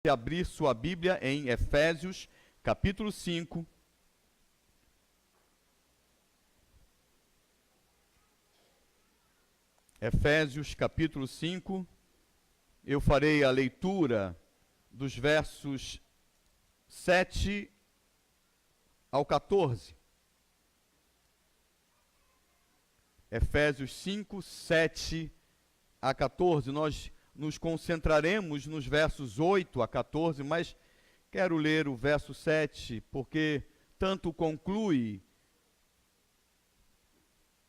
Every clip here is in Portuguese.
Abrir sua Bíblia em Efésios, capítulo 5. Efésios, capítulo 5. Eu farei a leitura dos versos 7 ao 14. Efésios 5, 7 a 14. Nós nos concentraremos nos versos 8 a 14, mas quero ler o verso 7, porque tanto conclui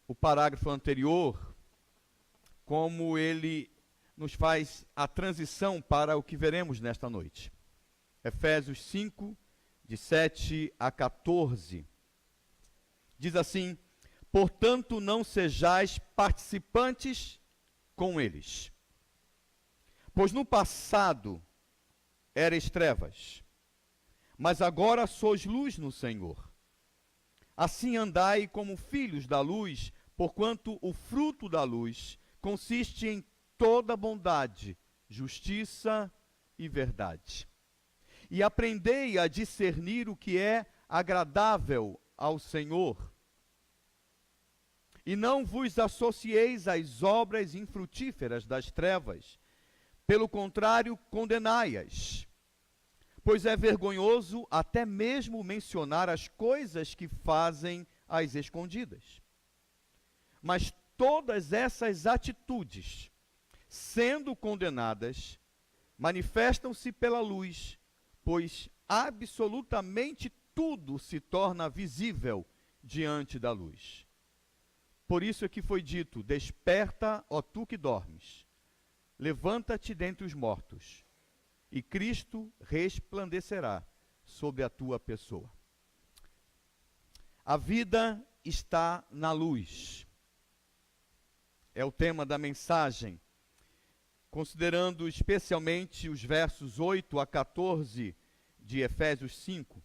o parágrafo anterior, como ele nos faz a transição para o que veremos nesta noite. Efésios 5, de 7 a 14. Diz assim: portanto, não sejais participantes com eles. Pois no passado erais trevas, mas agora sois luz no Senhor. Assim andai como filhos da luz, porquanto o fruto da luz consiste em toda bondade, justiça e verdade. E aprendei a discernir o que é agradável ao Senhor. E não vos associeis às obras infrutíferas das trevas. Pelo contrário, condenai-as, pois é vergonhoso até mesmo mencionar as coisas que fazem às escondidas. Mas todas essas atitudes, sendo condenadas, manifestam-se pela luz, pois absolutamente tudo se torna visível diante da luz. Por isso é que foi dito: desperta, ó tu que dormes. Levanta-te dentre os mortos, e Cristo resplandecerá sobre a tua pessoa. A vida está na luz. É o tema da mensagem, considerando especialmente os versos 8 a 14 de Efésios 5.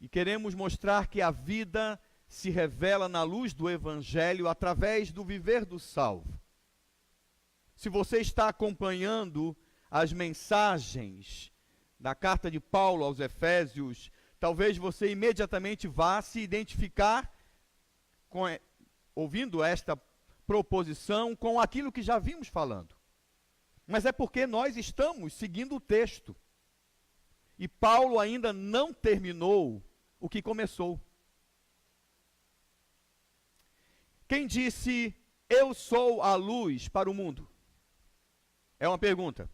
E queremos mostrar que a vida se revela na luz do Evangelho através do viver do salvo. Se você está acompanhando as mensagens da carta de Paulo aos Efésios, talvez você imediatamente vá se identificar, ouvindo esta proposição, com aquilo que já vimos falando. Mas é porque nós estamos seguindo o texto. E Paulo ainda não terminou o que começou. Quem disse, eu sou a luz para o mundo? É uma pergunta.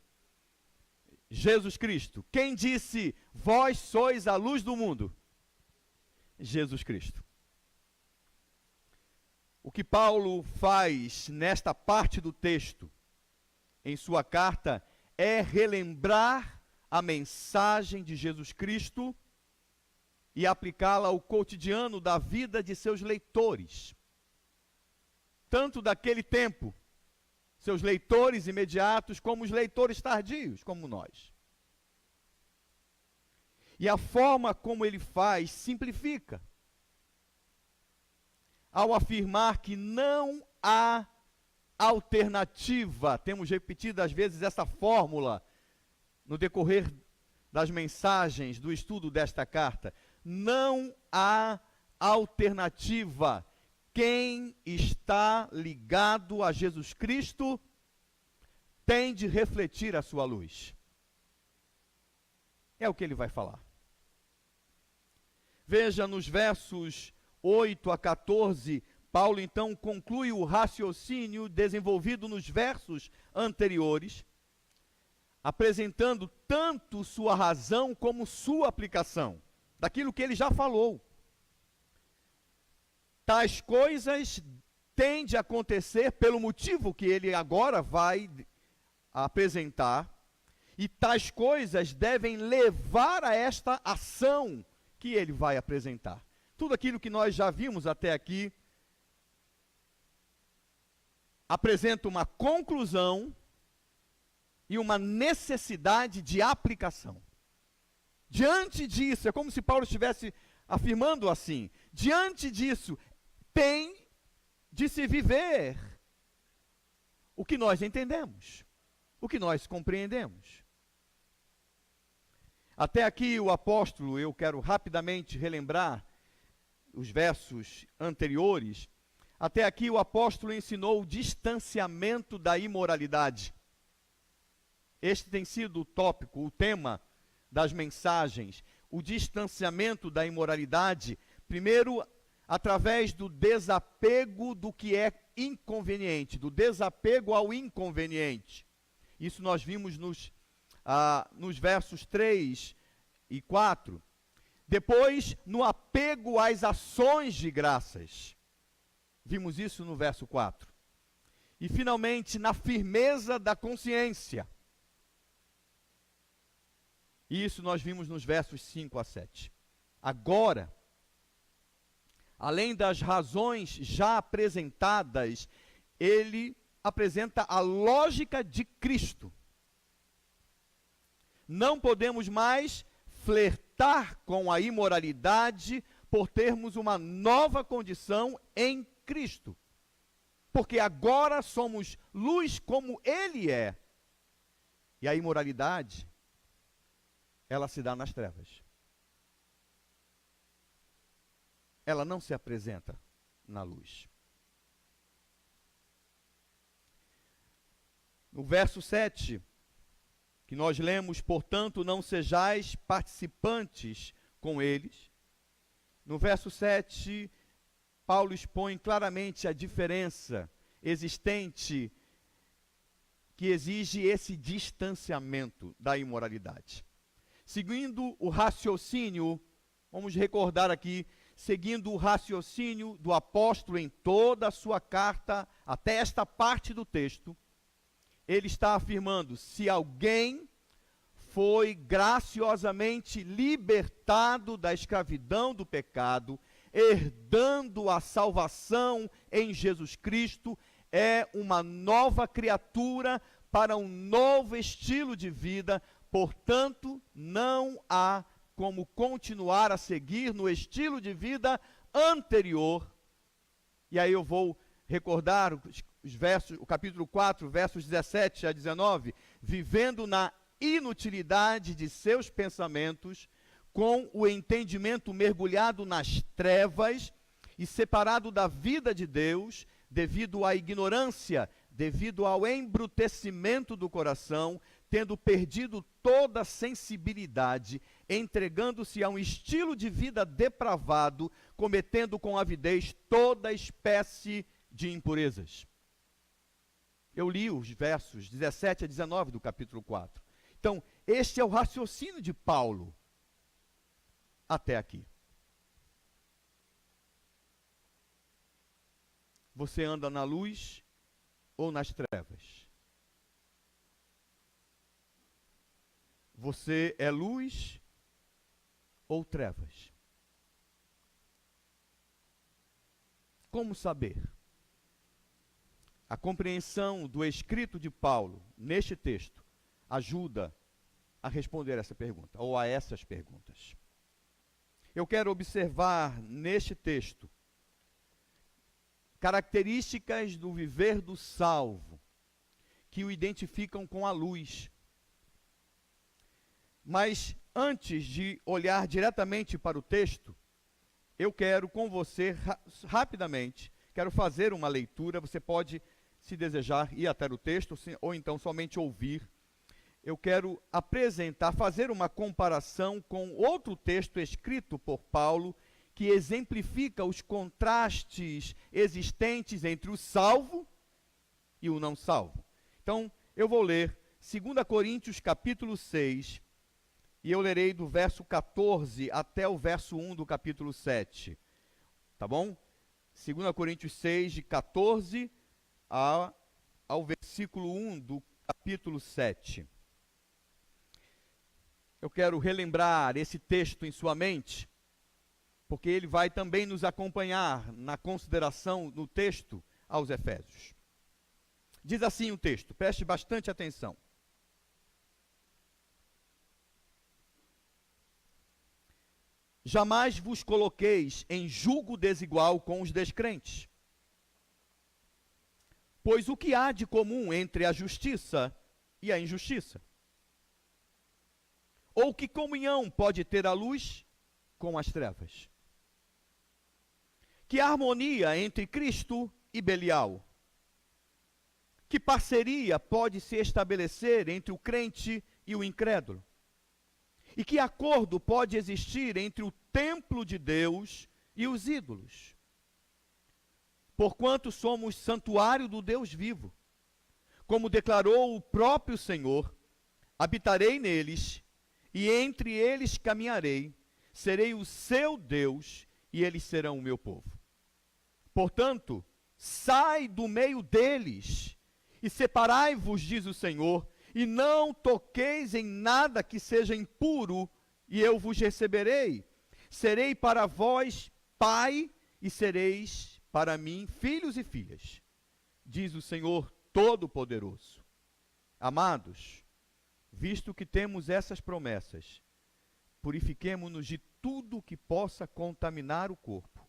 Jesus Cristo. Quem disse, vós sois a luz do mundo? Jesus Cristo. O que Paulo faz nesta parte do texto, em sua carta, é relembrar a mensagem de Jesus Cristo e aplicá-la ao cotidiano da vida de seus leitores. Tanto daquele tempo, seus leitores imediatos, como os leitores tardios, como nós. E a forma como ele faz, simplifica. Ao afirmar que não há alternativa, temos repetido às vezes essa fórmula no decorrer das mensagens do estudo desta carta. Não há alternativa. Quem está ligado a Jesus Cristo tem de refletir a sua luz. É o que ele vai falar. Veja nos versos 8 a 14, Paulo então conclui o raciocínio desenvolvido nos versos anteriores, apresentando tanto sua razão como sua aplicação, daquilo que ele já falou. Tais coisas têm de acontecer pelo motivo que ele agora vai apresentar, e tais coisas devem levar a esta ação que ele vai apresentar. Tudo aquilo que nós já vimos até aqui apresenta uma conclusão e uma necessidade de aplicação. Diante disso, é como se Paulo estivesse afirmando assim: diante disso, tem de se viver o que nós entendemos, o que nós compreendemos. Até aqui o apóstolo, eu quero rapidamente relembrar os versos anteriores. Até aqui o apóstolo ensinou o distanciamento da imoralidade. Este tem sido o tópico, o tema das mensagens, o distanciamento da imoralidade, primeiro através do desapego do que é inconveniente, do desapego ao inconveniente. Isso nós vimos nos versos 3 e 4. Depois, no apego às ações de graças. Vimos isso no verso 4. E, finalmente, na firmeza da consciência. Isso nós vimos nos versos 5 a 7. Agora, além das razões já apresentadas, ele apresenta a lógica de Cristo. Não podemos mais flertar com a imoralidade por termos uma nova condição em Cristo. Porque agora somos luz como Ele é. E a imoralidade, ela se dá nas trevas. Ela não se apresenta na luz. No verso 7, que nós lemos, portanto, não sejais participantes com eles. No verso 7, Paulo expõe claramente a diferença existente que exige esse distanciamento da imoralidade. Seguindo o raciocínio, vamos recordar aqui, seguindo o raciocínio do apóstolo em toda a sua carta, até esta parte do texto, ele está afirmando: se alguém foi graciosamente libertado da escravidão do pecado, herdando a salvação em Jesus Cristo, é uma nova criatura para um novo estilo de vida, portanto, não há como continuar a seguir no estilo de vida anterior. E aí eu vou recordar os versos, o capítulo 4, versos 17 a 19, vivendo na inutilidade de seus pensamentos, com o entendimento mergulhado nas trevas e separado da vida de Deus, devido à ignorância, devido ao embrutecimento do coração, tendo perdido toda sensibilidade, entregando-se a um estilo de vida depravado, cometendo com avidez toda espécie de impurezas. Eu li os versos 17 a 19 do capítulo 4. Então, este é o raciocínio de Paulo até aqui. Você anda na luz ou nas trevas? Você é luz ou trevas? Como saber? A compreensão do escrito de Paulo neste texto ajuda a responder essa pergunta, ou a essas perguntas. Eu quero observar neste texto características do viver do salvo que o identificam com a luz. Mas antes de olhar diretamente para o texto, eu quero com você, rapidamente, quero fazer uma leitura. Você pode, se desejar, ir até o texto, ou então somente ouvir. Eu quero apresentar, fazer uma comparação com outro texto escrito por Paulo, que exemplifica os contrastes existentes entre o salvo e o não salvo. Então, eu vou ler 2 Coríntios capítulo 6, e eu lerei do verso 14 até o verso 1 do capítulo 7. Tá bom? 2 Coríntios 6, de 14 ao versículo 1 do capítulo 7. Eu quero relembrar esse texto em sua mente, porque ele vai também nos acompanhar na consideração no texto aos Efésios. Diz assim o texto, preste bastante atenção. Jamais vos coloqueis em julgo desigual com os descrentes. Pois o que há de comum entre a justiça e a injustiça? Ou que comunhão pode ter a luz com as trevas? Que harmonia entre Cristo e Belial? Que parceria pode se estabelecer entre o crente e o incrédulo? E que acordo pode existir entre o templo de Deus e os ídolos? Porquanto somos santuário do Deus vivo. Como declarou o próprio Senhor, habitarei neles, e entre eles caminharei, serei o seu Deus, e eles serão o meu povo. Portanto, sai do meio deles, e separai-vos, diz o Senhor, e não toqueis em nada que seja impuro, e eu vos receberei. Serei para vós pai, e sereis para mim filhos e filhas, diz o Senhor Todo-Poderoso. Amados, visto que temos essas promessas, purifiquemo-nos de tudo que possa contaminar o corpo,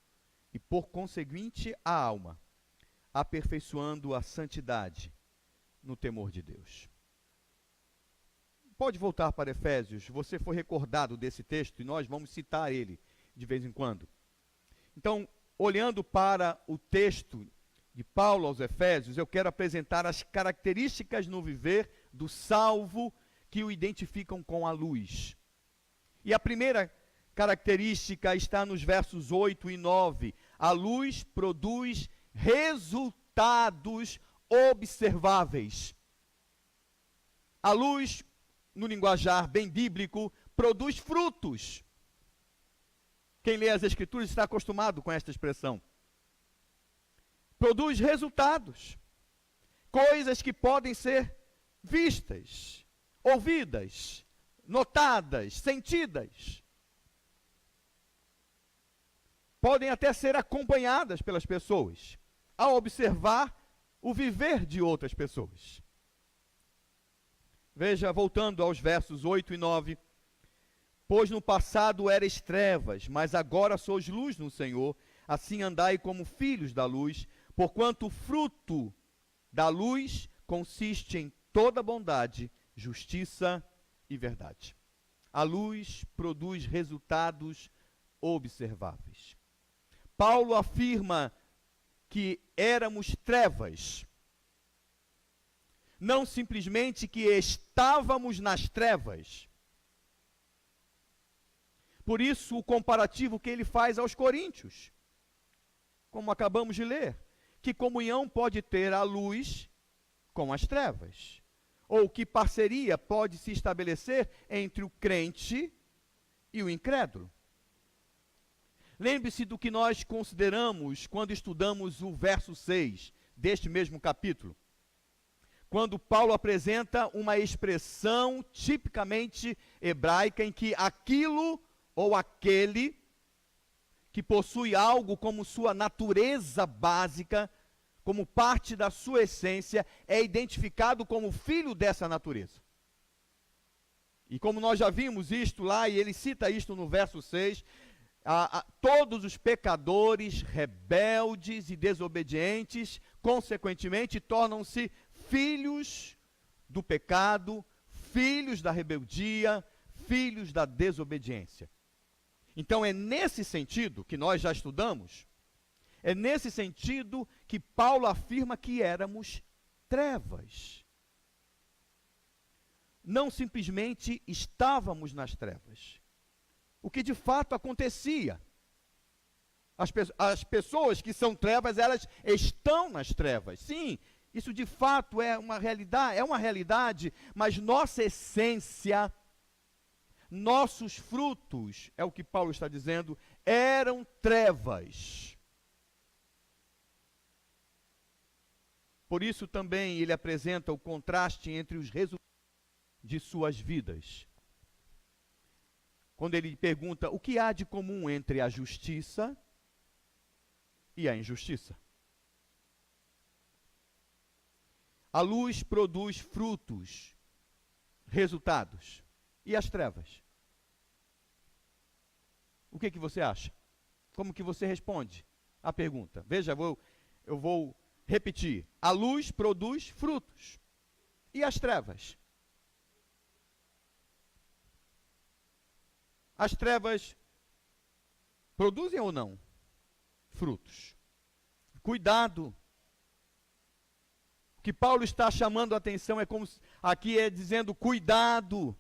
e por conseguinte a alma, aperfeiçoando a santidade no temor de Deus. Pode voltar para Efésios, você foi recordado desse texto e nós vamos citar ele de vez em quando. Então, olhando para o texto de Paulo aos Efésios, eu quero apresentar as características no viver do salvo que o identificam com a luz. E a primeira característica está nos versos 8 e 9. A luz produz resultados observáveis. A luz, no linguajar bem bíblico, produz frutos. Quem lê as Escrituras está acostumado com esta expressão. Produz resultados. Coisas que podem ser vistas, ouvidas, notadas, sentidas. Podem até ser acompanhadas pelas pessoas, ao observar o viver de outras pessoas. Veja, voltando aos versos 8 e 9. Pois no passado erais trevas, mas agora sois luz no Senhor, assim andai como filhos da luz, porquanto o fruto da luz consiste em toda bondade, justiça e verdade. A luz produz resultados observáveis. Paulo afirma que éramos trevas, não simplesmente que estávamos nas trevas. Por isso, o comparativo que ele faz aos coríntios, como acabamos de ler, que comunhão pode ter a luz com as trevas? Ou que parceria pode se estabelecer entre o crente e o incrédulo? Lembre-se do que nós consideramos quando estudamos o verso 6 deste mesmo capítulo. Quando Paulo apresenta uma expressão tipicamente hebraica em que aquilo ou aquele que possui algo como sua natureza básica, como parte da sua essência, é identificado como filho dessa natureza. E como nós já vimos isto lá, e ele cita isto no verso 6, todos os pecadores, rebeldes e desobedientes, consequentemente, tornam-se filhos do pecado, filhos da rebeldia, filhos da desobediência. Então é nesse sentido que nós já estudamos, é nesse sentido que Paulo afirma que éramos trevas. Não simplesmente estávamos nas trevas. O que de fato acontecia. As pessoas que são trevas, elas estão nas trevas. Sim, isso de fato é uma realidade, mas nossa essência, nossos frutos, é o que Paulo está dizendo, eram trevas. Por isso também ele apresenta o contraste entre os resultados de suas vidas. Quando ele pergunta o que há de comum entre a justiça e a injustiça. A luz produz frutos, resultados. E as trevas? O que você acha? Como que você responde à pergunta? Veja, eu vou repetir. A luz produz frutos. E as trevas? As trevas produzem ou não frutos? Cuidado. O que Paulo está chamando a atenção é como aqui é dizendo: cuidado.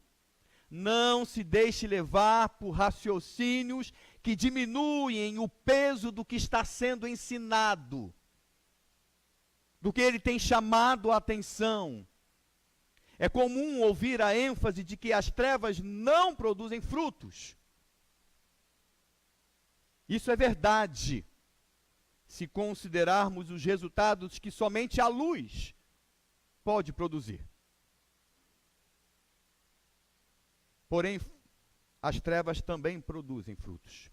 Não se deixe levar por raciocínios que diminuem o peso do que está sendo ensinado, do que ele tem chamado a atenção. É comum ouvir a ênfase de que as trevas não produzem frutos. Isso é verdade, se considerarmos os resultados que somente a luz pode produzir. Porém, as trevas também produzem frutos.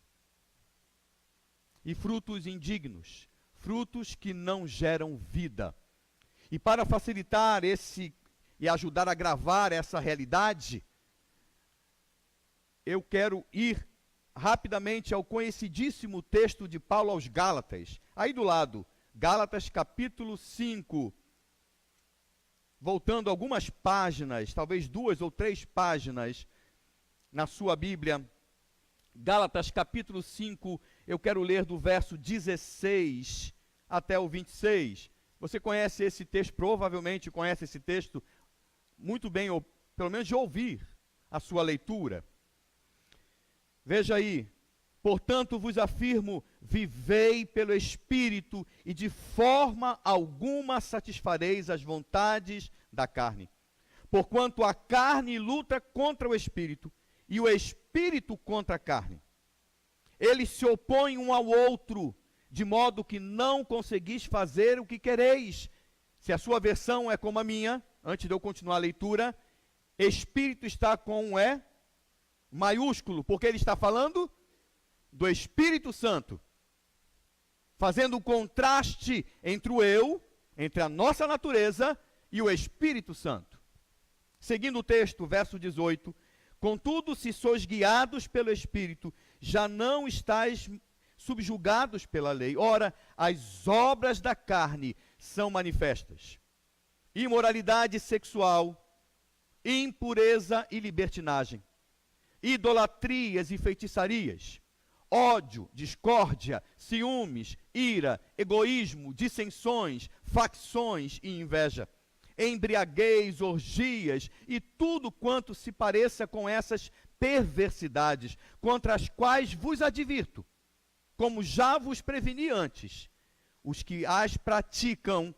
E frutos indignos, frutos que não geram vida. E para facilitar e ajudar a gravar essa realidade, eu quero ir rapidamente ao conhecidíssimo texto de Paulo aos Gálatas. Aí do lado, Gálatas capítulo 5. Voltando algumas páginas, talvez 2 ou 3 páginas, na sua Bíblia, Gálatas capítulo 5, eu quero ler do verso 16 até o 26. Você conhece esse texto, provavelmente conhece esse texto muito bem, ou pelo menos de ouvir a sua leitura. Veja aí: portanto vos afirmo, vivei pelo Espírito, e de forma alguma satisfareis as vontades da carne. Porquanto a carne luta contra o Espírito, e o Espírito contra a carne. Eles se opõem um ao outro, de modo que não conseguis fazer o que quereis. Se a sua versão é como a minha, antes de eu continuar a leitura, Espírito está com um E maiúsculo, porque ele está falando do Espírito Santo, fazendo um contraste entre o eu, entre a nossa natureza e o Espírito Santo. Seguindo o texto, verso 18: contudo, se sois guiados pelo Espírito, já não estáis subjugados pela lei. Ora, as obras da carne são manifestas: imoralidade sexual, impureza e libertinagem, idolatrias e feitiçarias, ódio, discórdia, ciúmes, ira, egoísmo, dissensões, facções e inveja, embriaguez, orgias e tudo quanto se pareça com essas perversidades, contra as quais vos advirto, como já vos preveni antes: os que as praticam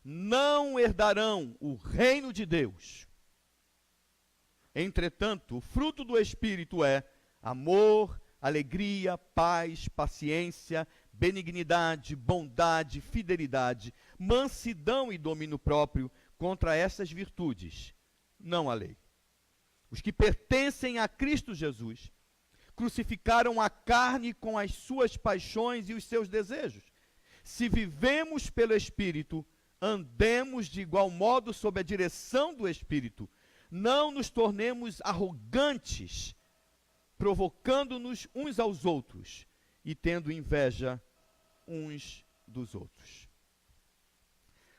não herdarão o reino de Deus. Entretanto, o fruto do Espírito é amor, alegria, paz, paciência, benignidade, bondade, fidelidade, mansidão e domínio próprio. Contra essas virtudes não há lei. Os que pertencem a Cristo Jesus crucificaram a carne com as suas paixões e os seus desejos. Se vivemos pelo Espírito, andemos de igual modo sob a direção do Espírito. Não nos tornemos arrogantes, provocando-nos uns aos outros e tendo inveja uns dos outros.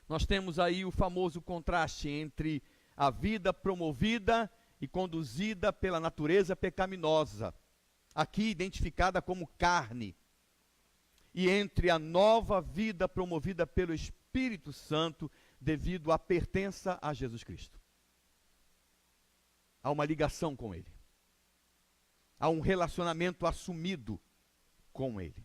Nós temos aí o famoso contraste entre a vida promovida e conduzida pela natureza pecaminosa, aqui identificada como carne, e entre a nova vida promovida pelo Espírito Santo devido à pertença a Jesus Cristo. Há uma ligação com Ele. Há um relacionamento assumido com Ele.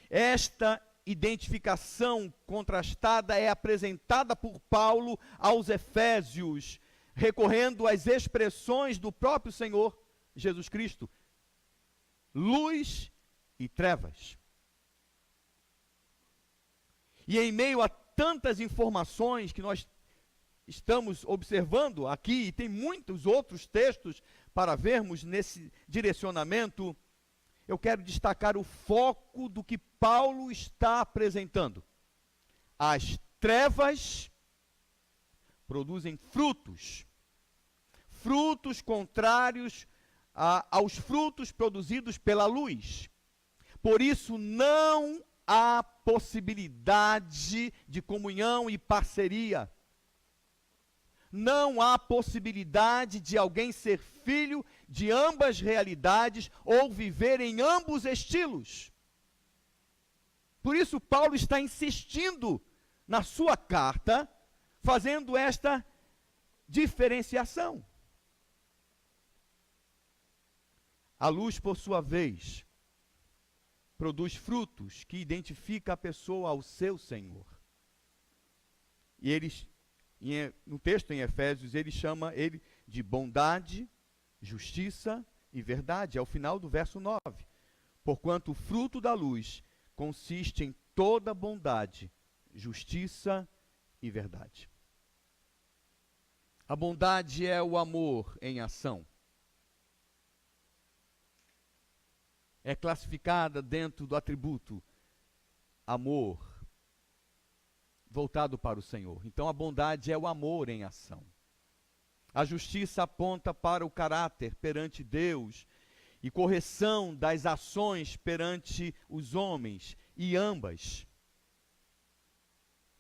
Esta identificação contrastada é apresentada por Paulo aos Efésios, recorrendo às expressões do próprio Senhor Jesus Cristo: luz e trevas. E em meio a tantas informações que nós estamos observando aqui, e tem muitos outros textos para vermos nesse direcionamento, eu quero destacar o foco do que Paulo está apresentando. As trevas produzem frutos, frutos contrários aos frutos produzidos pela luz. Por isso não há possibilidade de comunhão e parceria. não há possibilidade de alguém ser filho de ambas realidades ou viver em ambos estilos. Por isso, Paulo está insistindo na sua carta, fazendo esta diferenciação. A luz, por sua vez, produz frutos que identifica a pessoa ao seu Senhor. E eles, no texto em Efésios, ele chama ele de bondade, justiça e verdade. É o final do verso 9. Porquanto o fruto da luz consiste em toda bondade, justiça e verdade. A bondade é o amor em ação. É classificada dentro do atributo amor, voltado para o Senhor. Então a bondade é o amor em ação. A justiça aponta para o caráter perante Deus e correção das ações perante os homens, e ambas,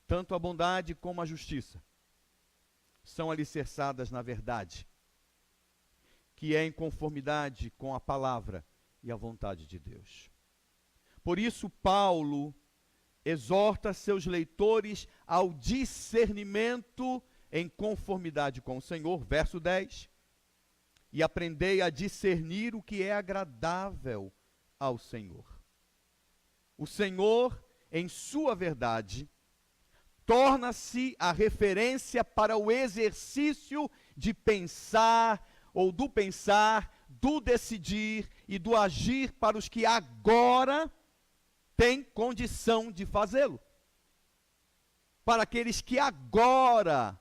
tanto a bondade como a justiça, são alicerçadas na verdade, que é em conformidade com a palavra e a vontade de Deus. Por isso, Paulo exorta seus leitores ao discernimento em conformidade com o Senhor, verso 10, e aprendei a discernir o que é agradável ao Senhor. O Senhor, em sua verdade, torna-se a referência para o exercício de pensar, ou do pensar, do decidir e do agir para os que agora têm condição de fazê-lo. Para aqueles que agora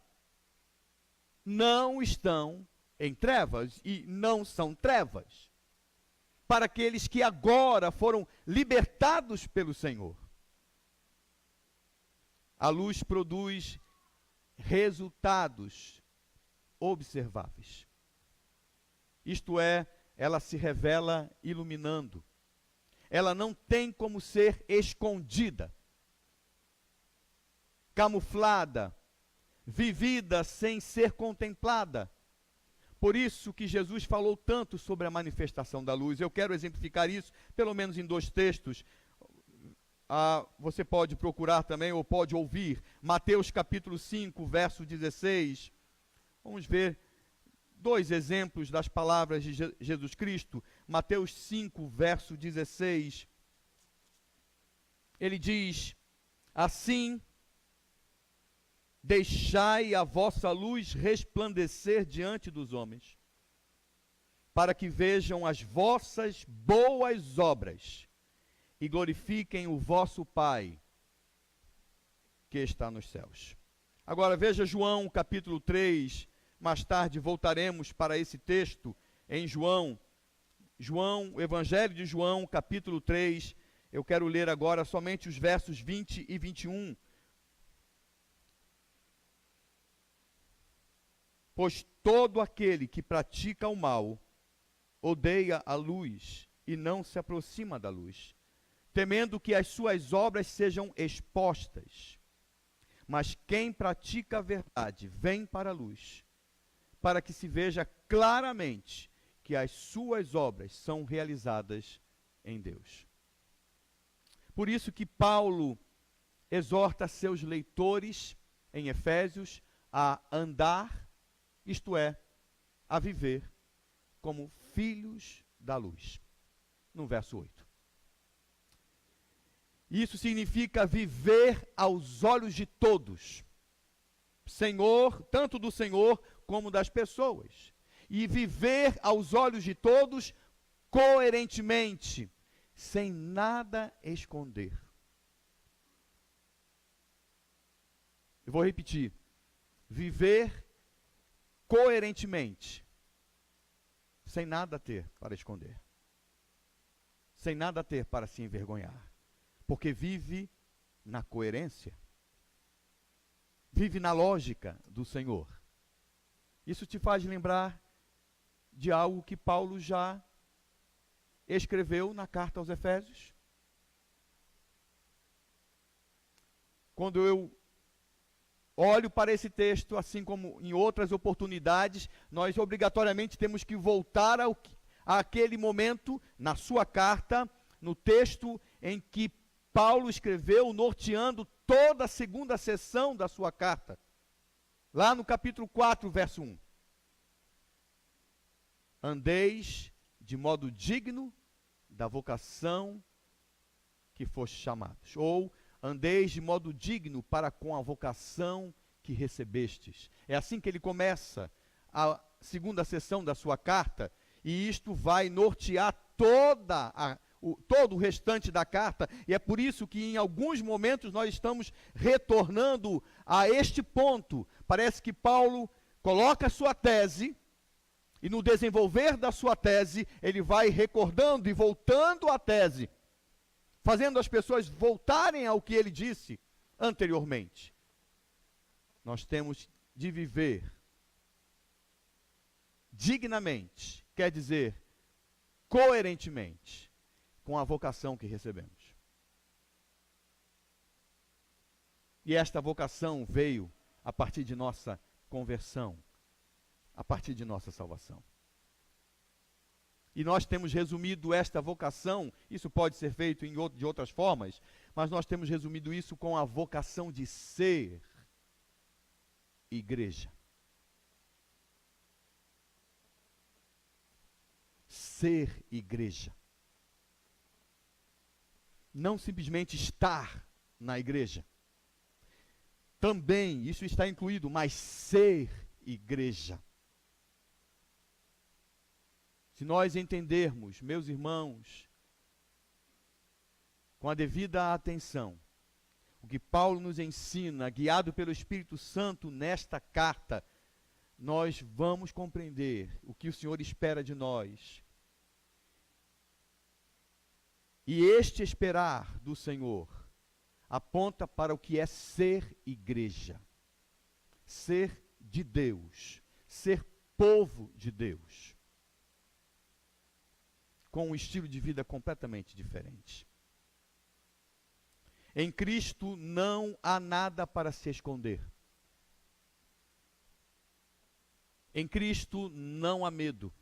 não estão em trevas e não são trevas. Para aqueles que agora foram libertados pelo Senhor. A luz produz resultados observáveis. Isto é, ela se revela iluminando. Ela não tem como ser escondida, camuflada, vivida sem ser contemplada. Por isso que Jesus falou tanto sobre a manifestação da luz. Eu quero exemplificar isso, pelo menos em 2 textos. Você pode procurar também, ou pode ouvir, Mateus capítulo 5, verso 16. Vamos ver 2 exemplos das palavras de Jesus Cristo. Mateus 5, verso 16. Ele diz: assim, deixai a vossa luz resplandecer diante dos homens, para que vejam as vossas boas obras e glorifiquem o vosso Pai que está nos céus. Agora veja João capítulo 3, mais tarde voltaremos para esse texto em João, o Evangelho de João, capítulo 3, eu quero ler agora somente os versos 20 e 21. Pois todo aquele que pratica o mal odeia a luz e não se aproxima da luz, temendo que as suas obras sejam expostas. Mas quem pratica a verdade vem para a luz, para que se veja claramente que as suas obras são realizadas em Deus. Por isso que Paulo exorta seus leitores em Efésios a andar, isto é, a viver como filhos da luz. No verso 8. Isso significa viver aos olhos de todos, Senhor, tanto do Senhor como das pessoas, e viver aos olhos de todos coerentemente, sem nada esconder. Eu vou repetir: viver coerentemente, sem nada ter para esconder, sem nada ter para se envergonhar, porque vive na coerência, vive na lógica do Senhor. Isso te faz lembrar de algo que Paulo já escreveu na carta aos olho para esse texto, assim como em outras oportunidades, nós obrigatoriamente temos que voltar àquele momento, na sua carta, no texto em que Paulo escreveu, norteando toda a segunda seção da sua carta. Lá no capítulo 4, verso 1. Andeis de modo digno da vocação que foste chamados. Ou andeis de modo digno para com a vocação que recebestes. É assim que ele começa a segunda sessão da sua carta, e isto vai nortear todo o restante da carta, e é por isso que em alguns momentos nós estamos retornando a este ponto. Parece que Paulo coloca a sua tese, e no desenvolver da sua tese, ele vai recordando e voltando à tese, fazendo as pessoas voltarem ao que ele disse anteriormente. Nós temos de viver dignamente, quer dizer, coerentemente, com a vocação que recebemos. E esta vocação veio a partir de nossa conversão, a partir de nossa salvação. E nós temos resumido esta vocação, isso pode ser feito de outras formas, mas nós temos resumido isso com a vocação de ser igreja. Ser igreja. Não simplesmente estar na igreja. Também isso está incluído, mas ser igreja. Se nós entendermos, meus irmãos, com a devida atenção, o que Paulo nos ensina, guiado pelo Espírito Santo nesta carta, nós vamos compreender o que o Senhor espera de nós. E este esperar do Senhor aponta para o que é ser igreja, ser de Deus, ser povo de Deus, com um estilo de vida completamente diferente. Em Cristo não há nada para se esconder. Em Cristo não há medo.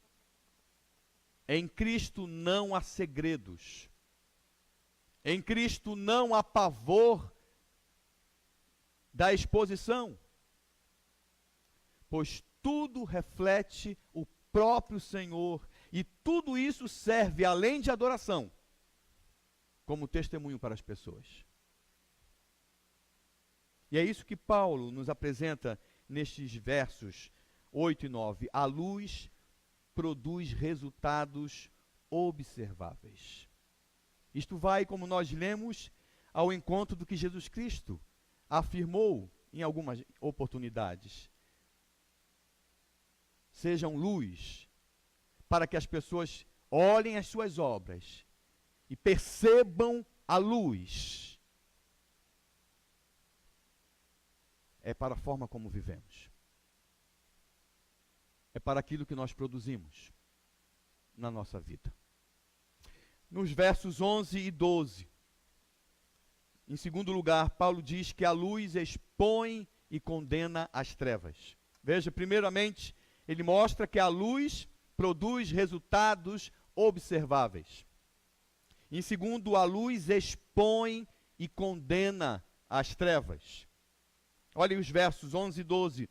Em Cristo não há segredos. Em Cristo não há pavor da exposição, pois tudo reflete o próprio Senhor, e tudo isso serve, além de adoração, como testemunho para as pessoas. E é isso que Paulo nos apresenta nestes versos 8 e 9. A luz produz resultados observáveis. Isto vai, como nós lemos, ao encontro do que Jesus Cristo afirmou em algumas oportunidades. Sejam luz, para que as pessoas olhem as suas obras e percebam a luz. É para a forma como vivemos. É para aquilo que nós produzimos na nossa vida. Nos versos 11 e 12, em segundo lugar, Paulo diz que a luz expõe e condena as trevas. Veja, primeiramente, ele mostra que a luz produz resultados observáveis. Em segundo, a luz expõe e condena as trevas. Olhem os versos 11 e 12.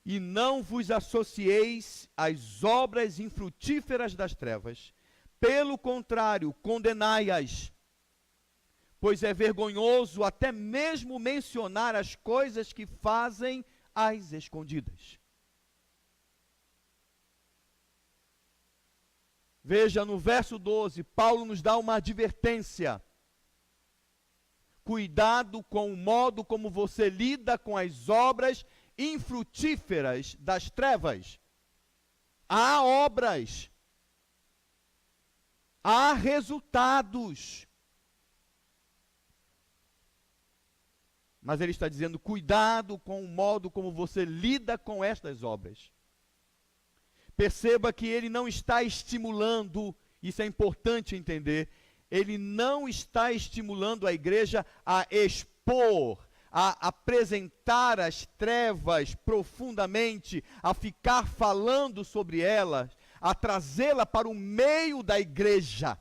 E não vos associeis às obras infrutíferas das trevas, pelo contrário, condenai-as, pois é vergonhoso até mesmo mencionar as coisas que fazem às escondidas. Veja, no verso 12, Paulo nos dá uma advertência. Cuidado com o modo como você lida com as obras infrutíferas das trevas. Há obras, há resultados. Mas ele está dizendo, cuidado com o modo como você lida com estas obras. Perceba que ele não está estimulando, isso é importante entender, ele não está estimulando a igreja a expor, a apresentar as trevas profundamente, a ficar falando sobre elas, a trazê-la para o meio da igreja.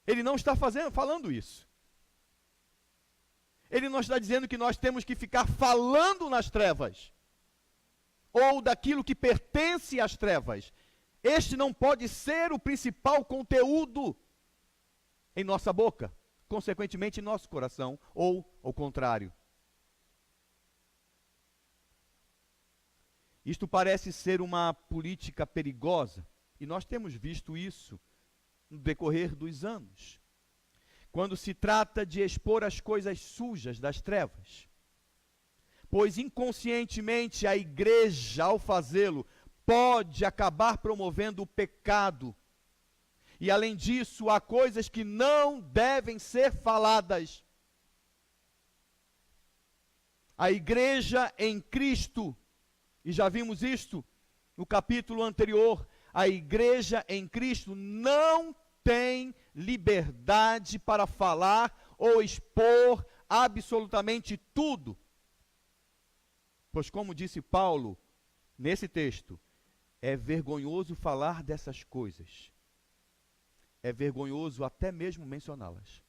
Ele não está falando isso. Ele não está dizendo que nós temos que ficar falando nas trevas, ou daquilo que pertence às trevas. Este não pode ser o principal conteúdo em nossa boca, consequentemente em nosso coração, ou ao contrário. Isto parece ser uma política perigosa, e nós temos visto isso no decorrer dos anos. Quando se trata de expor as coisas sujas das trevas, pois inconscientemente a igreja, ao fazê-lo, pode acabar promovendo o pecado. E além disso, há coisas que não devem ser faladas. A igreja em Cristo, e já vimos isto no capítulo anterior, a igreja em Cristo não tem liberdade para falar ou expor absolutamente tudo. Pois como disse Paulo nesse texto, é vergonhoso falar dessas coisas. É vergonhoso até mesmo mencioná-las.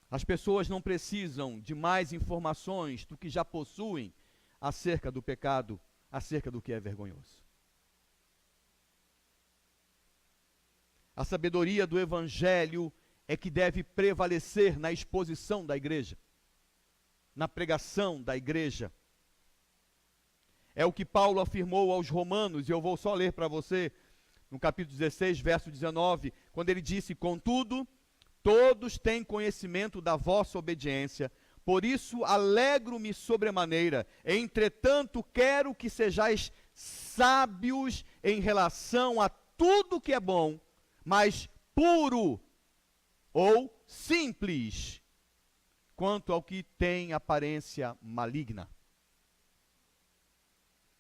As pessoas não precisam de mais informações do que já possuem acerca do pecado, acerca do que é vergonhoso. A sabedoria do Evangelho é que deve prevalecer na exposição da igreja, na pregação da igreja. É o que Paulo afirmou aos Romanos, e eu vou só ler para você, no capítulo 16, verso 19, quando ele disse: contudo, todos têm conhecimento da vossa obediência, por isso alegro-me sobremaneira, entretanto quero que sejais sábios em relação a tudo que é bom, mas puro ou simples, quanto ao que tem aparência maligna.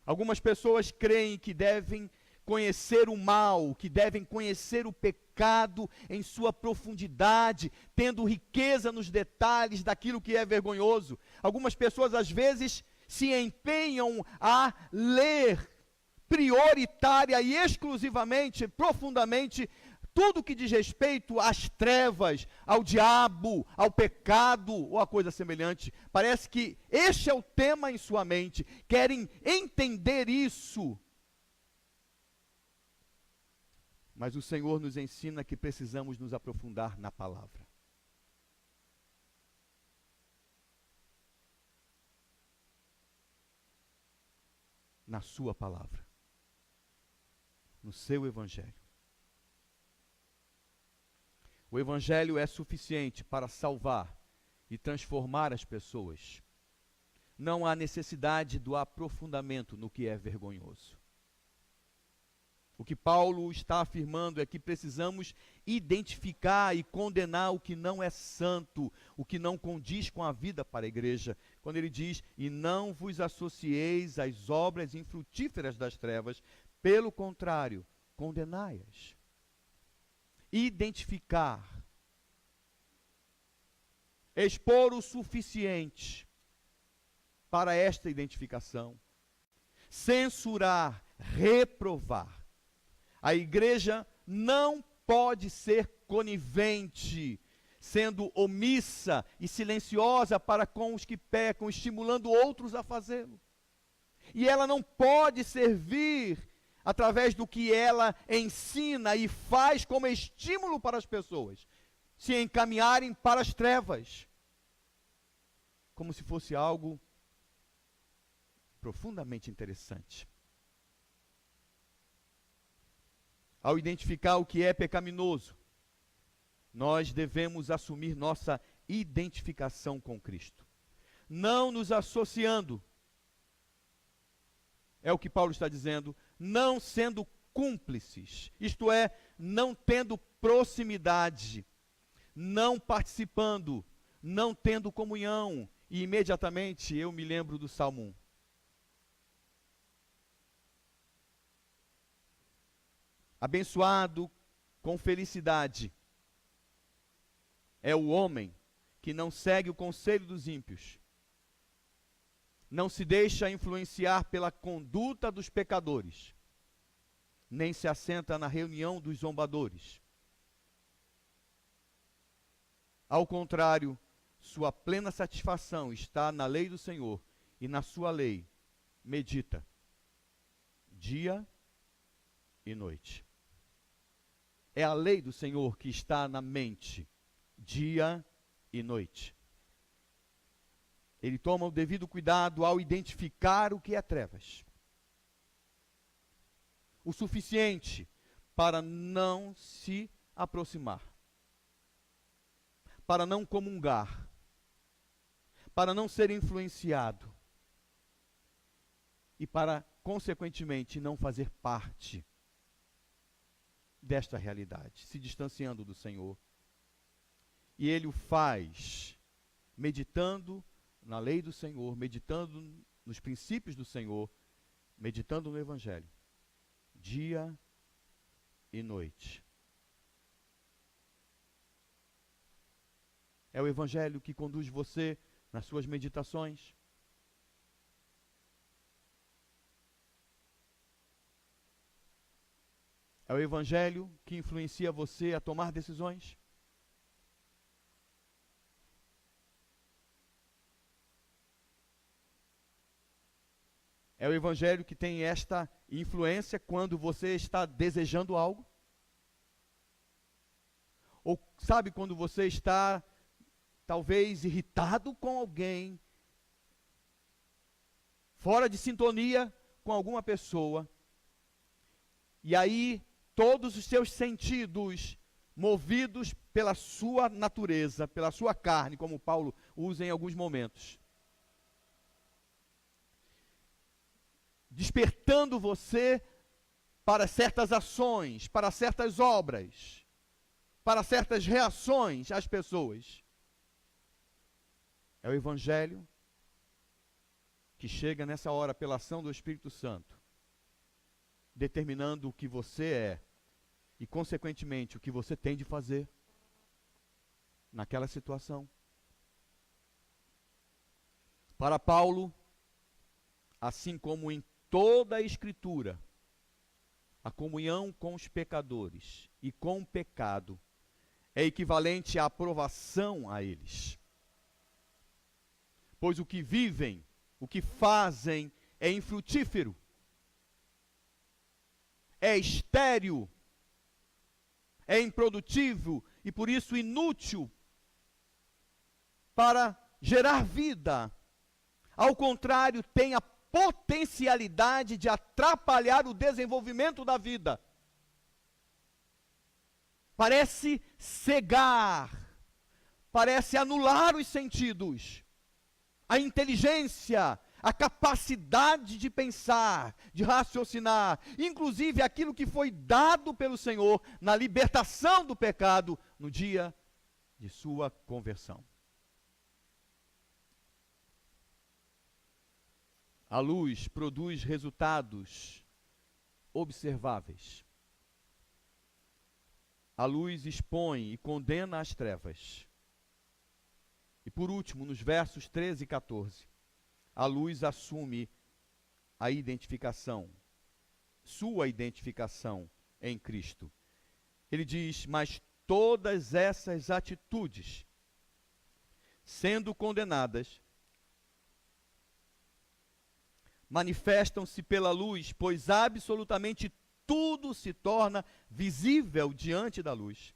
Algumas pessoas creem que devem conhecer o mal, que devem conhecer o pecado em sua profundidade, tendo riqueza nos detalhes daquilo que é vergonhoso. Algumas pessoas às vezes se empenham a ler prioritária e exclusivamente, profundamente, tudo que diz respeito às trevas, ao diabo, ao pecado ou a coisa semelhante. Parece que este é o tema em sua mente. Querem entender isso. Mas o Senhor nos ensina que precisamos nos aprofundar na palavra. Na sua palavra. No seu Evangelho. O Evangelho é suficiente para salvar e transformar as pessoas. Não há necessidade do aprofundamento no que é vergonhoso. O que Paulo está afirmando é que precisamos identificar e condenar o que não é santo, o que não condiz com a vida para a igreja. Quando ele diz: e não vos associeis às obras infrutíferas das trevas, pelo contrário, condenai-as. Identificar, expor o suficiente para esta identificação, censurar, reprovar. A igreja não pode ser conivente, sendo omissa e silenciosa para com os que pecam, estimulando outros a fazê-lo. E ela não pode servir através do que ela ensina e faz como estímulo para as pessoas se encaminharem para as trevas, como se fosse algo profundamente interessante. Ao identificar o que é pecaminoso, nós devemos assumir nossa identificação com Cristo, não nos associando. É o que Paulo está dizendo, não sendo cúmplices, isto é, não tendo proximidade, não participando, não tendo comunhão. E imediatamente eu me lembro do Salmo 1. Abençoado com felicidade é o homem que não segue o conselho dos ímpios, não se deixa influenciar pela conduta dos pecadores, nem se assenta na reunião dos zombadores. Ao contrário, sua plena satisfação está na lei do Senhor, e na sua lei medita dia e noite. É a lei do Senhor que está na mente, dia e noite. Ele toma o devido cuidado ao identificar o que é trevas, o suficiente para não se aproximar, para não comungar, para não ser influenciado e para, consequentemente, não fazer parte desta realidade, se distanciando do Senhor. E ele o faz meditando na lei do Senhor, meditando nos princípios do Senhor, meditando no Evangelho, dia e noite. É o Evangelho que conduz você nas suas meditações. É o Evangelho que influencia você a tomar decisões. É o Evangelho que tem esta influência quando você está desejando algo. Ou sabe quando você está talvez irritado com alguém, fora de sintonia com alguma pessoa, e aí todos os seus sentidos, movidos pela sua natureza, pela sua carne, como Paulo usa em alguns momentos, despertando você para certas ações, para certas obras, para certas reações às pessoas. É o Evangelho que chega nessa hora pela ação do Espírito Santo, determinando o que você é e, consequentemente, o que você tem de fazer naquela situação. Para Paulo, assim como em toda a Escritura, a comunhão com os pecadores e com o pecado é equivalente à aprovação a eles. Pois o que vivem, o que fazem é infrutífero, é estéril, é improdutivo e por isso inútil para gerar vida. Ao contrário, tem a potencialidade de atrapalhar o desenvolvimento da vida. Parece cegar, parece anular os sentidos, a inteligência, a capacidade de pensar, de raciocinar, inclusive aquilo que foi dado pelo Senhor na libertação do pecado no dia de sua conversão. A luz produz resultados observáveis. A luz expõe e condena as trevas. E por último, nos versos 13 e 14, a luz assume a identificação, sua identificação em Cristo. Ele diz: mas todas essas atitudes, sendo condenadas, manifestam-se pela luz, pois absolutamente tudo se torna visível diante da luz.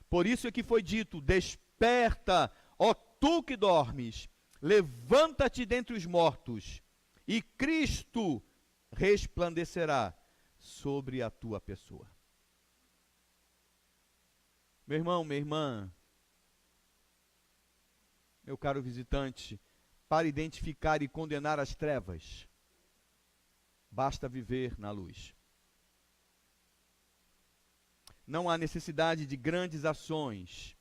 Por isso é que foi dito: desperta, ó tu que dormes, levanta-te dentre os mortos, e Cristo resplandecerá sobre a tua pessoa. Meu irmão, minha irmã, meu caro visitante, para identificar e condenar as trevas, basta viver na luz. Não há necessidade de grandes ações,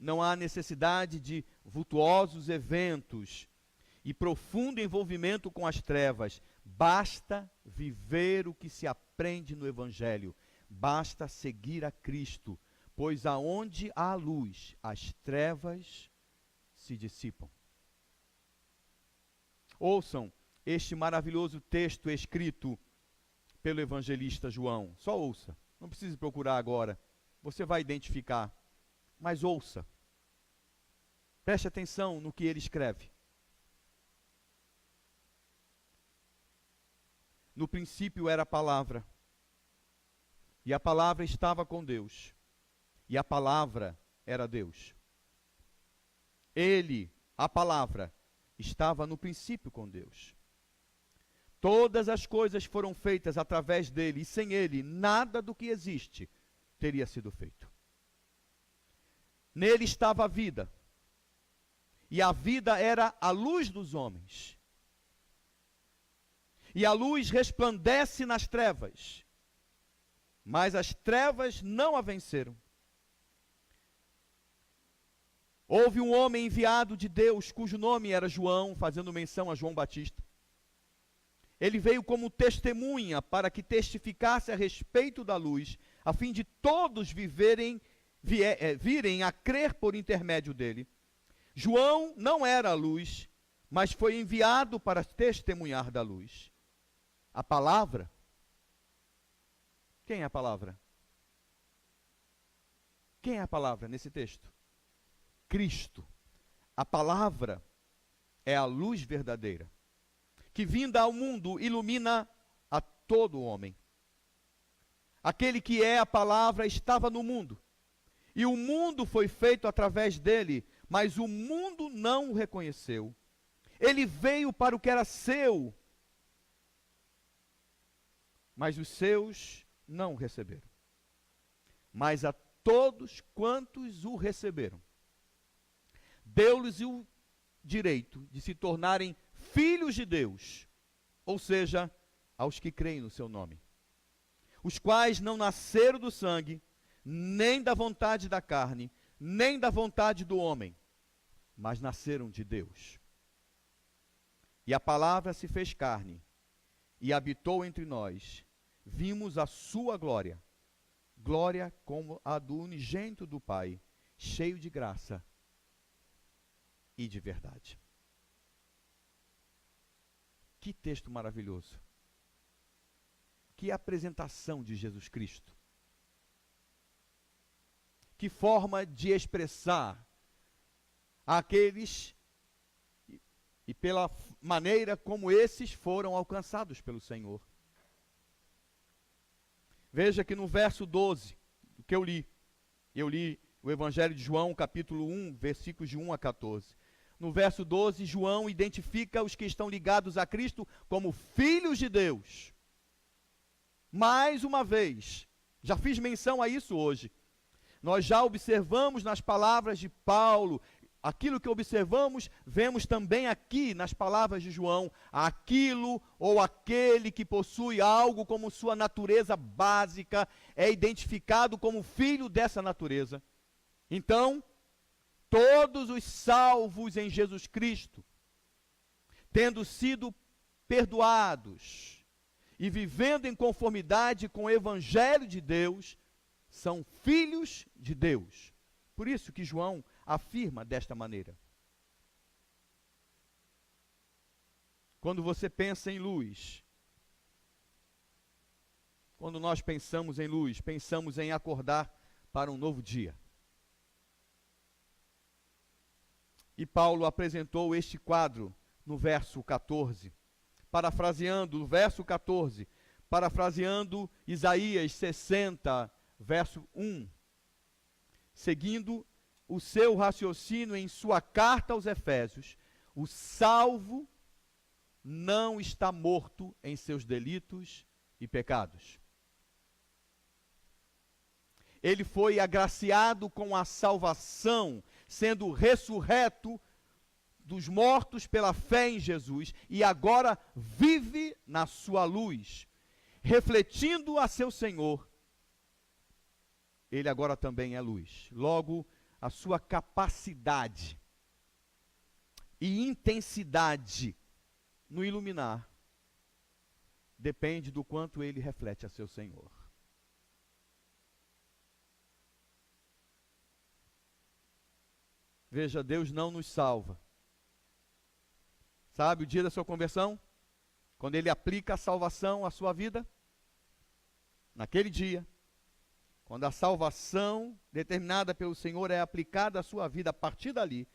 não há necessidade de vultuosos eventos e profundo envolvimento com as trevas. Basta viver o que se aprende no Evangelho, basta seguir a Cristo, pois aonde há luz, as trevas se dissipam. Ouçam este maravilhoso texto escrito pelo evangelista João. Só ouça, não precise procurar agora, você vai identificar, mas ouça. Preste atenção no que ele escreve. No princípio era a palavra, e a palavra estava com Deus, e a palavra era Deus. Ele, a palavra, estava no princípio com Deus. Todas as coisas foram feitas através dele, e sem ele, nada do que existe teria sido feito. Nele estava a vida, e a vida era a luz dos homens. E a luz resplandece nas trevas, mas as trevas não a venceram. Houve um homem enviado de Deus, cujo nome era João, fazendo menção a João Batista. Ele veio como testemunha para que testificasse a respeito da luz, a fim de todos virem a crer por intermédio dele. João não era a luz, mas foi enviado para testemunhar da luz. A palavra. Quem é a palavra? Quem é a palavra nesse texto? Cristo. A palavra é a luz verdadeira, que vinda ao mundo ilumina a todo homem. Aquele que é a palavra estava no mundo, e o mundo foi feito através dele, mas o mundo não o reconheceu. Ele veio para o que era seu, mas os seus não o receberam. Mas a todos quantos o receberam, deu-lhes o direito de se tornarem filhos de Deus, ou seja, aos que creem no seu nome, os quais não nasceram do sangue, nem da vontade da carne, nem da vontade do homem, mas nasceram de Deus. E a palavra se fez carne e habitou entre nós. Vimos a sua glória, glória como a do unigênito do Pai, cheio de graça e de verdade. Que texto maravilhoso. Que apresentação de Jesus Cristo. Que forma de expressar aqueles e pela maneira como esses foram alcançados pelo Senhor. Veja que no verso 12, que eu li o Evangelho de João, capítulo 1, versículos de 1 a 14. No verso 12, João identifica os que estão ligados a Cristo como filhos de Deus. Mais uma vez, já fiz menção a isso hoje. Nós já observamos nas palavras de Paulo, aquilo que observamos, vemos também aqui nas palavras de João, aquilo ou aquele que possui algo como sua natureza básica, é identificado como filho dessa natureza. Então, todos os salvos em Jesus Cristo, tendo sido perdoados e vivendo em conformidade com o Evangelho de Deus, são filhos de Deus. Por isso que João afirma desta maneira. Quando você pensa em luz, quando nós pensamos em luz, pensamos em acordar para um novo dia. E Paulo apresentou este quadro no verso 14, parafraseando o verso 14, parafraseando Isaías 60, verso 1, seguindo o seu raciocínio em sua carta aos Efésios: o salvo não está morto em seus delitos e pecados. Ele foi agraciado com a salvação, sendo ressurreto dos mortos pela fé em Jesus, e agora vive na sua luz, refletindo a seu Senhor. Ele agora também é luz. Logo, a sua capacidade e intensidade no iluminar depende do quanto ele reflete a seu Senhor. Veja, Deus não nos salva. Sabe o dia da sua conversão? Quando Ele aplica a salvação à sua vida? Naquele dia, quando a salvação determinada pelo Senhor é aplicada à sua vida a partir dali,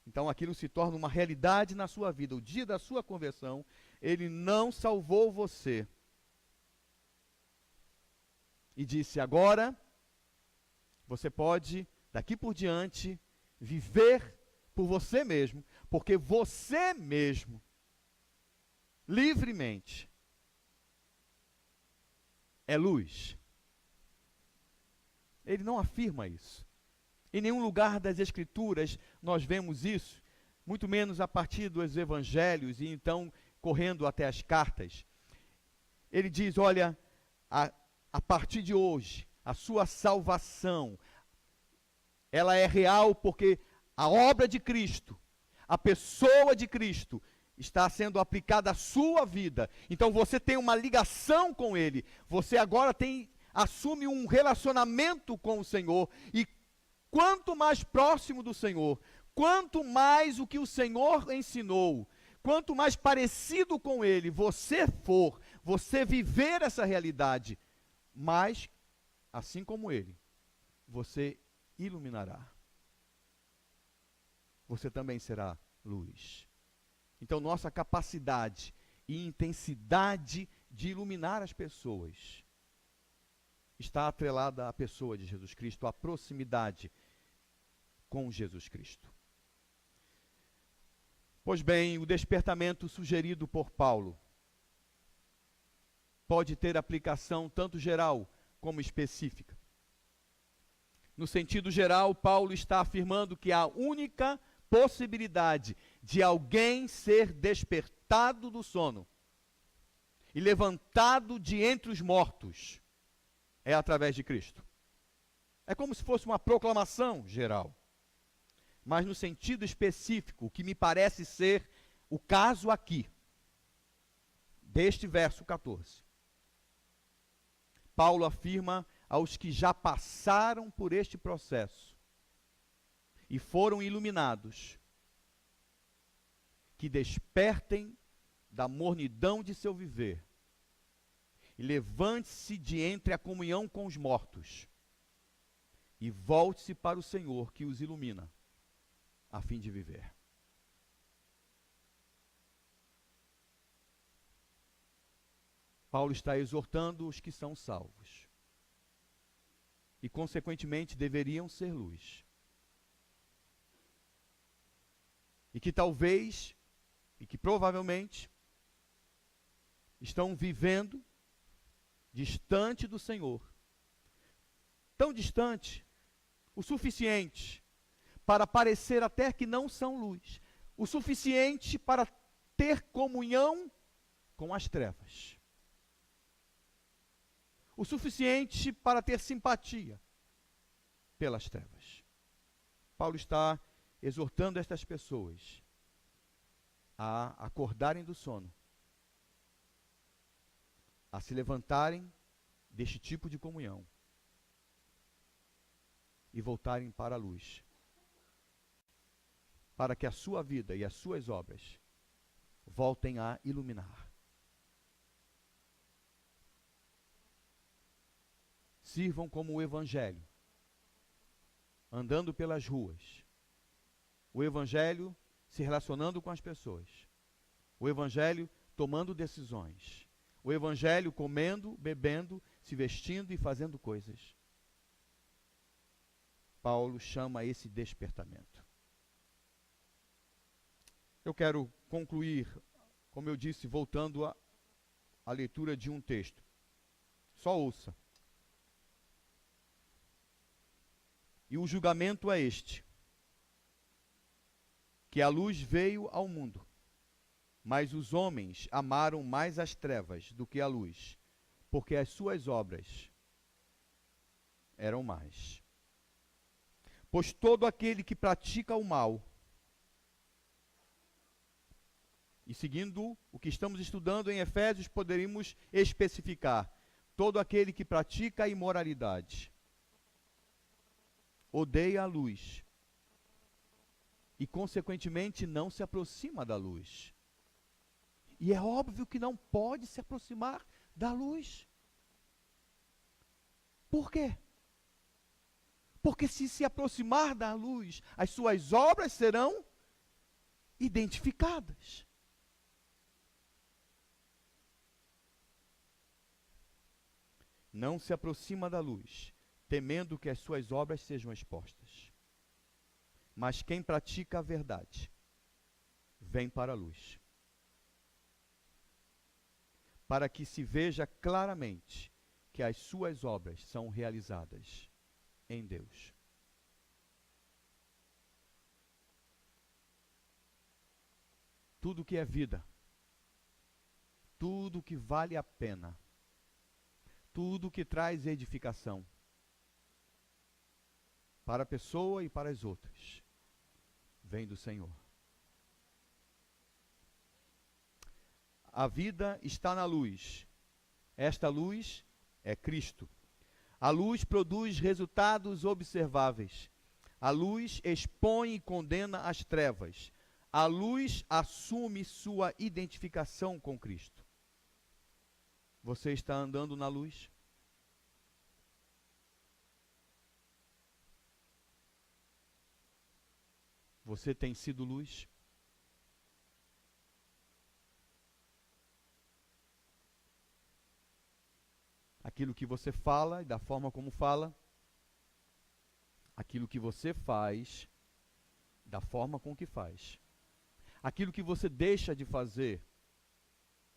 então aquilo se torna uma realidade na sua vida. O dia da sua conversão, Ele não salvou você. E disse, agora, você pode, daqui por diante, viver por você mesmo, porque você mesmo, livremente, é luz. Ele não afirma isso. Em nenhum lugar das Escrituras nós vemos isso, muito menos a partir dos Evangelhos e então correndo até as cartas. Ele diz, olha, a partir de hoje, a sua salvação, ela é real porque a obra de Cristo, a pessoa de Cristo, está sendo aplicada à sua vida. Então você tem uma ligação com Ele. Você agora assume um relacionamento com o Senhor. E quanto mais próximo do Senhor, quanto mais o que o Senhor ensinou, quanto mais parecido com Ele você for, você viver essa realidade, mais, assim como Ele, você iluminará. Você também será luz. Então, nossa capacidade e intensidade de iluminar as pessoas está atrelada à pessoa de Jesus Cristo, à proximidade com Jesus Cristo. Pois bem, o despertamento sugerido por Paulo pode ter aplicação tanto geral como específica. No sentido geral, Paulo está afirmando que a única possibilidade de alguém ser despertado do sono e levantado de entre os mortos é através de Cristo. É como se fosse uma proclamação geral. Mas no sentido específico, o que me parece ser o caso aqui, deste verso 14. Paulo afirma aos que já passaram por este processo e foram iluminados, que despertem da mornidão de seu viver e levante-se de entre a comunhão com os mortos e volte-se para o Senhor que os ilumina, a fim de viver. Paulo está exortando os que são salvos e, consequentemente, deveriam ser luz. E que talvez, e que provavelmente, estão vivendo distante do Senhor. Tão distante, o suficiente para parecer até que não são luz. O suficiente para ter comunhão com as trevas. O suficiente para ter simpatia pelas trevas. Paulo está exortando estas pessoas a acordarem do sono, a se levantarem deste tipo de comunhão e voltarem para a luz, para que a sua vida e as suas obras voltem a iluminar. Sirvam como o Evangelho, andando pelas ruas, o Evangelho se relacionando com as pessoas, o Evangelho tomando decisões, o Evangelho comendo, bebendo, se vestindo e fazendo coisas. Paulo chama esse despertamento. Eu quero concluir, como eu disse, voltando à leitura de um texto. Só ouça. E o julgamento é este: que a luz veio ao mundo, mas os homens amaram mais as trevas do que a luz, porque as suas obras eram más. Pois todo aquele que pratica o mal, e seguindo o que estamos estudando em Efésios, poderíamos especificar: todo aquele que pratica a imoralidade odeia a luz e, consequentemente, não se aproxima da luz. E é óbvio que não pode se aproximar da luz. Por quê? Porque se aproximar da luz, as suas obras serão identificadas. Não se aproxima da luz, temendo que as suas obras sejam expostas. Mas quem pratica a verdade, vem para a luz, para que se veja claramente que as suas obras são realizadas em Deus. Tudo que é vida, tudo que vale a pena, tudo que traz edificação para a pessoa e para as outras, vem do Senhor. A vida está na luz. Esta luz é Cristo. A luz produz resultados observáveis. A luz expõe e condena as trevas. A luz assume sua identificação com Cristo. Você está andando na luz? Você tem sido luz? Aquilo que você fala e da forma como fala, aquilo que você faz, da forma com que faz, aquilo que você deixa de fazer,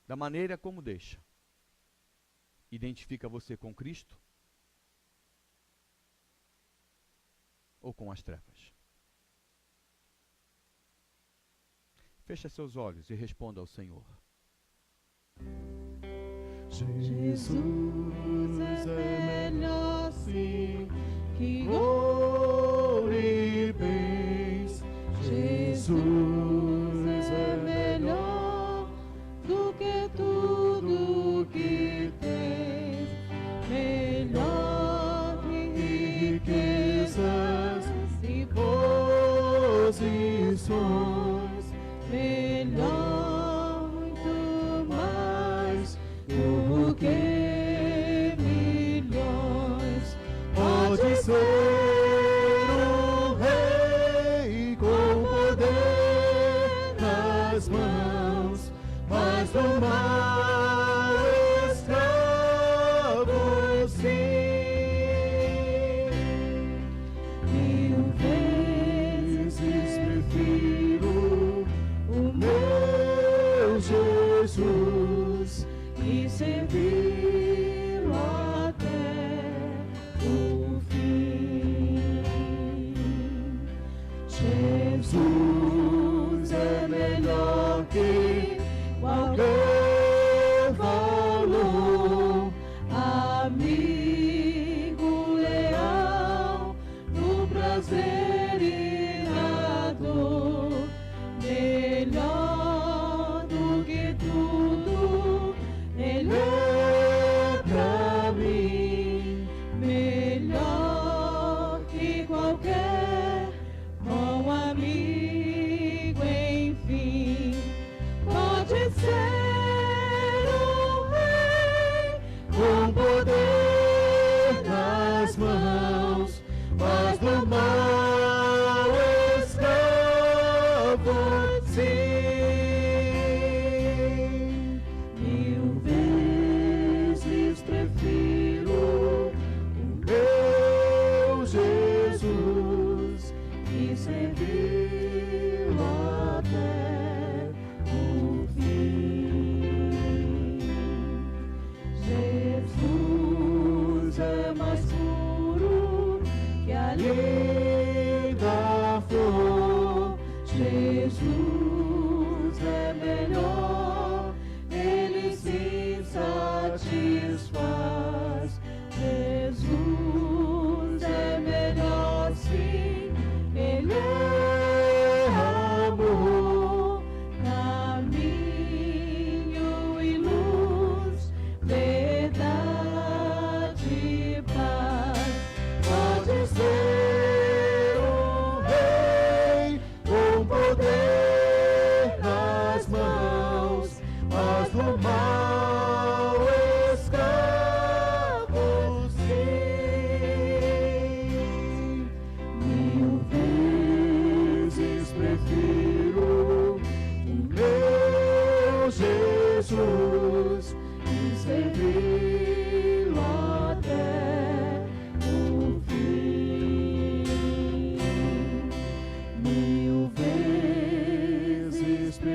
da maneira como deixa, identifica você com Cristo ou com as trevas? Feche seus olhos e responda ao Senhor. Jesus é melhor sim que ouro e bens. Jesus é melhor do que tudo que tens. Melhor que riquezas e posições. Melhor, muito mais do que milhões. Pode ser um rei com poder nas mãos, mas do mal escravo sim. 1000 vezes prefiro o meu Jesus e servi-lo até o fim. Jesus é melhor que qualquer valor, amigo leal no prazer e na dor. Melhor do que tudo, Ele é pra mim. Melhor que qualquer bom amigo, enfim. Pode ser um rei com poder nas mãos, mas do mal escravo sim. 1000 vezes prefiro o meu Jesus e servi-lo até o fim. Jesus é mais puro que a linda flor. Jesus é melhor, Ele se satisfaz. Jesus é melhor sim, Ele é amor, caminho e luz, verdade e paz. Pode ser um rei com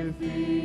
refino.